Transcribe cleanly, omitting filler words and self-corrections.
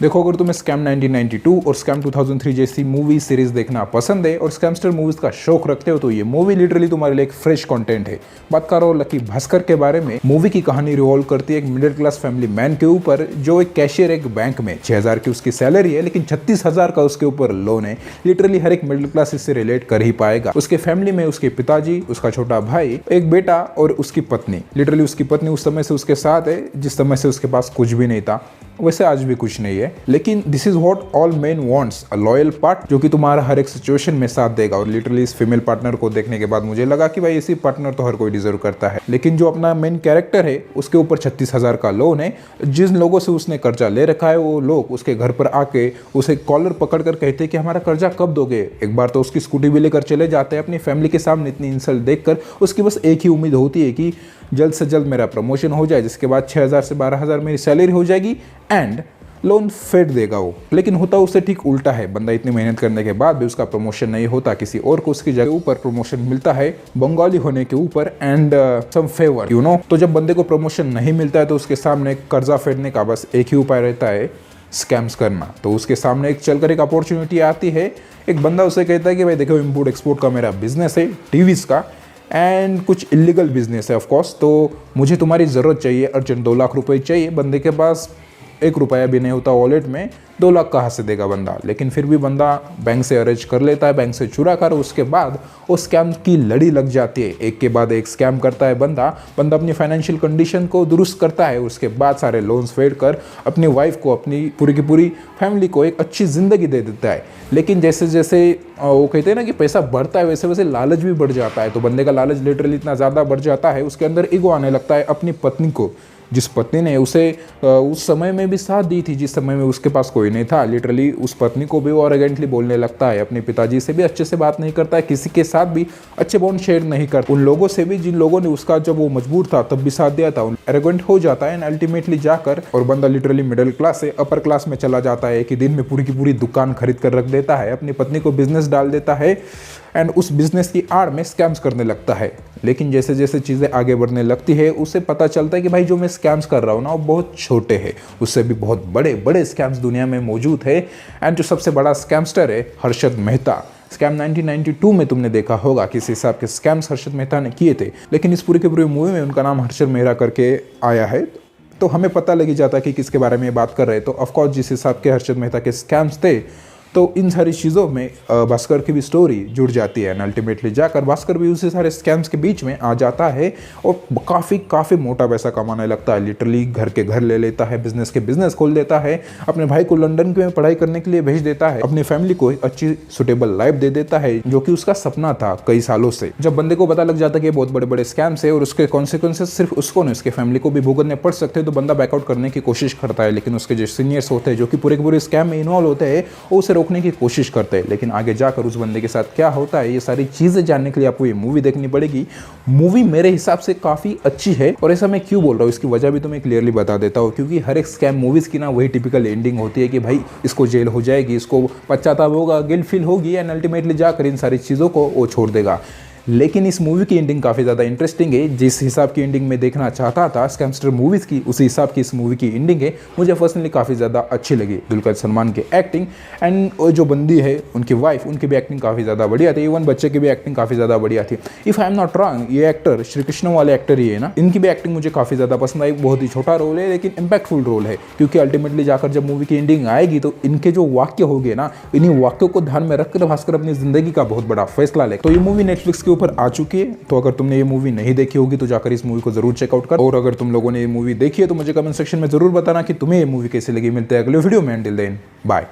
देखो, अगर तुम्हें स्कैम 1992 और स्कैम 2003 जैसी मूवी सीरीज देखना पसंद है और स्कैमस्टर मूवीज का शौक रखते हो तो ये मूवी लिटरली तुम्हारे लिए एक फ्रेश कंटेंट है। बात कर रहा हूँ लकी भास्कर के बारे में। मूवी की कहानी रिवॉल्व करती है एक मिडिल क्लास फैमिली मैन के ऊपर जो एक कैशियर एक बैंक में 6,000 की उसकी सैलरी है, लेकिन 36,000 का उसके ऊपर लोन है। लिटरली हर एक मिडिल क्लास इससे रिलेट कर ही पाएगा। उसके फैमिली में उसके पिताजी, उसका छोटा भाई, एक बेटा और उसकी पत्नी। लिटरली उसकी पत्नी उस समय से उसके साथ है जिस समय से उसके पास कुछ भी नहीं था, वैसे आज भी कुछ नहीं है। लेकिन this is what all main wants, a loyal part जो कि तुम्हारा हर एक सिचुएशन में साथ देगा। और लिटरली इस फीमेल पार्टनर को देखने के बाद मुझे लगा कि भाई ऐसी पार्टनर तो हर कोई डिजर्व करता है। लेकिन जो अपना मेन कैरेक्टर है उसके ऊपर 36,000 का लोन है। जिन लोगों से उसने कर्जा ले रखा है वो लोग उसके घर पर आके उसे कॉलर पकड़कर कहते हैं कि हमारा कर्जा कब दोगे। एक बार तो उसकी स्कूटी भी लेकर चले जाते हैं। अपनी फैमिली के सामने इतनी इंसल्ट देखकर उसकी बस एक ही उम्मीद होती है कि जल्द से जल्द मेरा प्रमोशन हो जाए, जिसके बाद 6,000 से 12,000 मेरी सैलरी हो जाएगी एंड लोन फेड देगा वो। लेकिन होता उससे ठीक उल्टा है। बंदा इतनी मेहनत करने के बाद भी उसका प्रमोशन नहीं होता, किसी और को उसकी जगह ऊपर प्रमोशन मिलता है बंगाली होने के ऊपर and some favour you know. तो जब बंदे को प्रमोशन नहीं मिलता है तो उसके सामने कर्जा फेडने का बस एक ही उपाय रहता है, स्कैम्स करना। तो उसके सामने एक चलकर एक अपॉर्चुनिटी आती है। एक बंदा उसे कहता है कि भाई देखो, इम्पोर्ट एक्सपोर्ट का मेरा बिजनेस है, टीवीज़ का, एंड कुछ इलीगल बिजनेस है ऑफकोर्स, तो मुझे तुम्हारी ज़रूरत चाहिए, अर्जेंट 2 लाख रुपए चाहिए। बंदे के पास 1 रुपया भी नहीं होता वॉलेट में, 2 लाख कहाँ से देगा बंदा। लेकिन फिर भी बंदा बैंक से अरेंज कर लेता है, बैंक से चुरा कर। उसके बाद वो स्कैम की लड़ी लग जाती है। एक के बाद एक स्कैम करता है बंदा अपनी फाइनेंशियल कंडीशन को दुरुस्त करता है। उसके बाद सारे लोन्स फेड कर अपनी वाइफ को, अपनी पूरी की पूरी फैमिली को एक अच्छी ज़िंदगी दे देता है। लेकिन जैसे जैसे वो कहते हैं ना कि पैसा बढ़ता है वैसे वैसे लालच भी बढ़ जाता है। तो बंदे का लालच लिटरली इतना ज़्यादा बढ़ जाता है, उसके अंदर ईगो आने लगता है अपनी पत्नी को, जिस पत्नी ने उसे उस समय में भी साथ दी थी जिस समय में उसके पास कोई नहीं था। लिटरली उस पत्नी को भी वो अरेगेंटली बोलने लगता है। अपने पिताजी से भी अच्छे से बात नहीं करता है, किसी के साथ भी अच्छे बॉन्ड शेयर नहीं करता। उन लोगों से भी जिन लोगों ने उसका जब वो मजबूर था तब भी साथ दिया था, एरोगेंट हो जाता है एंड अल्टीमेटली जाकर और बंदा लिटरली मिडिल क्लास से अपर क्लास में चला जाता है। कि दिन में पूरी की पूरी दुकान खरीद कर रख देता है, अपनी पत्नी को बिजनेस डाल देता है एंड उस बिजनेस की आड़ में स्कैम्स करने लगता है। लेकिन जैसे जैसे चीज़ें आगे बढ़ने लगती है उसे पता चलता है कि भाई जो मैं स्कैम्स कर रहा हूँ ना वो बहुत छोटे हैं, उससे भी बहुत बड़े बड़े स्कैम्स दुनिया में मौजूद है। एंड जो सबसे बड़ा स्कैमस्टर है हर्षद मेहता। स्कैम 1992 में तुमने देखा होगा किस हिसाब के स्कैम्स हर्षद मेहता ने किए थे। लेकिन इस पूरी की पूरी मूवी में उनका नाम हर्षद मेहता करके आया है, तो हमें पता लग ही जाता है कि किसके बारे में बात कर रहे हैं। तो ऑफकोर्स जिस हिसाब के हर्षद मेहता के स्कैम्स थे तो इन सारी चीज़ों में भास्कर की भी स्टोरी जुड़ जाती है एंड अल्टीमेटली जाकर भास्कर भी उसी सारे स्कैम्स के बीच में आ जाता है और काफ़ी मोटा पैसा कमाने लगता है। लिटरली घर के घर ले लेता है, बिजनेस के बिजनेस खोल देता है, अपने भाई को लंदन में पढ़ाई करने के लिए भेज देता है, अपनी फैमिली को एक अच्छी सुटेबल लाइफ दे देता है जो कि उसका सपना था कई सालों से। जब बंदे को पता लग जाता है कि बहुत बड़े बड़े स्कैम्स है और उसके कॉन्सिक्वेंसेस सिर्फ उसको नहीं उसके फैमिली को भी भुगतने पड़ सकते हैं, तो बंदा बैकआउट करने की कोशिश करता है। लेकिन उसके जो सीनियर्स होते हैं जो कि पूरे के पूरे स्कैम में इन्वॉल्व होते हैं वो उसे रोकने की कोशिश करते हैं। लेकिन आगे जाकर उस बंदे के साथ क्या होता है ये सारी चीजें जानने के लिए आपको ये मूवी देखनी पड़ेगी। मूवी मेरे हिसाब से काफी अच्छी है और ऐसा मैं क्यों बोल रहा हूँ इसकी वजह भी तो मैं क्लियरली बता देता हूँ। क्योंकि हर एक स्कैम मूवीज की ना वही टिपिकल एंडिंग होती है कि भाई इसको जेल हो जाएगी, इसको पश्चाताप होगा, गिल्ट फील होगी एंड अल्टीमेटली जाकर इन सारी चीज़ों को वो छोड़ देगा। लेकिन इस मूवी की एंडिंग काफ़ी ज़्यादा इंटरेस्टिंग है। जिस हिसाब की एंडिंग में देखना चाहता था स्कैमस्टर मूवीज़ की, उसी हिसाब की इस मूवी की एंडिंग है। मुझे पर्सनली काफ़ी ज़्यादा अच्छी लगी। दुलकर सलमान की एक्टिंग एंड जो बंदी है उनकी वाइफ, उनकी भी एक्टिंग काफ़ी ज़्यादा बढ़िया थी। इवन बच्चे की भी एक्टिंग काफ़ी ज़्यादा बढ़िया थी। If I am not wrong ये एक्टर श्री कृष्ण वाले एक्टर ही है ना, इनकी भी एक्टिंग मुझे काफ़ी ज़्यादा पसंद आई। बहुत ही छोटा रोल है लेकिन इम्पैक्टफुल रोल है, क्योंकि अल्टीमेटली जाकर जब मूवी की एंडिंग आएगी तो इनके जो वाक्य होंगे ना, इन्हीं वाक्यों को ध्यान में रखकर भास्कर अपनी ज़िंदगी का बहुत बड़ा फैसला ले। तो ये मूवी नेटफ्लिक्स के ऊपर आ चुकी है, तो अगर तुमने ये मूवी नहीं देखी होगी तो जाकर इस मूवी को जरूर चेकआउट कर। और अगर तुम लोगों ने ये मूवी देखी है तो मुझे कमेंट सेक्शन में जरूर बताना कि तुम्हें ये मूवी कैसी लगी। मिलते हैं अगले वीडियो में, अंटिल देन बाय।